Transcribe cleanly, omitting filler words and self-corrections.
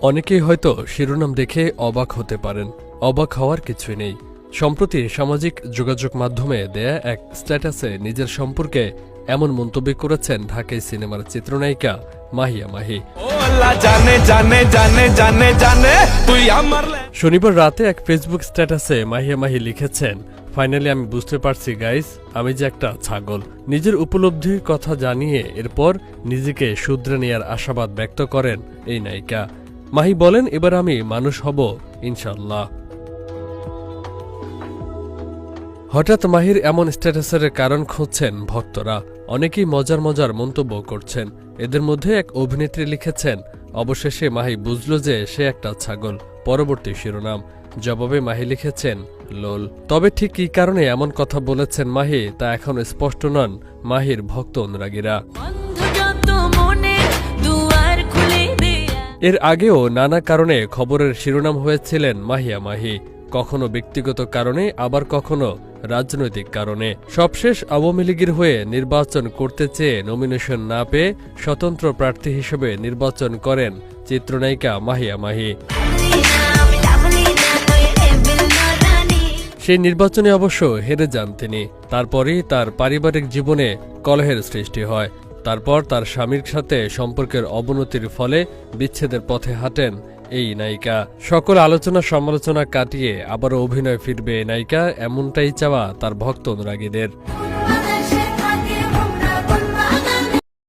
অনেকেই হয়তো শিরোনাম দেখে অবাক হতে পারেন। অবাক হওয়ার কিছুই নেই। সম্প্রতি সামাজিক যোগাযোগ মাধ্যমে দেয়া এক স্ট্যাটাসে নিজের সম্পর্কে এমন মন্তব্য করেছেন ঢাকাই সিনেমার চিত্রনায়িকা মাহিয়া মাহি। শনিবার রাতে এক ফেসবুক স্ট্যাটাসে মাহিয়া মাহি লিখেছেন, ফাইনালি আমি বুঝতে পারছি গাইস, আমি যে একটা ছাগল। নিজের উপলব্ধির কথা জানিয়ে এরপর নিজেকে শুধরে নেয়ার আশাবাদ ব্যক্ত করেন এই নায়িকা। মাহি বলেন, এবার আমি মানুষ হব ইনশাল্লাহ। হঠাৎ মাহির এমন স্ট্যাটাসের কারণ খুঁজছেন ভক্তরা। অনেকেই মজার মজার মন্তব্য করছেন। এদের মধ্যে এক অভিনেত্রী লিখেছেন, অবশেষে মাহি বুঝল যে সে একটা ছাগল। পরবর্তী শিরোনাম জবাবে মাহি লিখেছেন, লোল। তবে ঠিক কী কারণে এমন কথা বলেছেন মাহি তা এখন স্পষ্ট নন মাহির ভক্ত অনুরাগীরা। এর আগেও নানা কারণে খবরের শিরোনাম হয়েছিলেন মাহিয়া মাহি, কখনো ব্যক্তিগত কারণে, আবার কখনো রাজনৈতিক কারণে। সবশেষ আওয়ামী লীগের হয়ে নির্বাচন করতে চেয়ে নমিনেশন না পেয়ে স্বতন্ত্র প্রার্থী হিসেবে নির্বাচন করেন চিত্রনায়িকা মাহিয়া মাহি। সেই নির্বাচনে অবশ্য হেরে যান তিনি। তারপরই তার পারিবারিক জীবনে কলহের সৃষ্টি হয়। তারপর তার স্বামীর সাথে সম্পর্কের অবনতির ফলে বিচ্ছেদের পথে হাঁটেন এই নায়িকা। সকল আলোচনা সমালোচনা কাটিয়ে আবারও অভিনয় ফিরবে এই নায়িকা, এমনটাই চাওয়া তার ভক্ত অনুরাগীদের।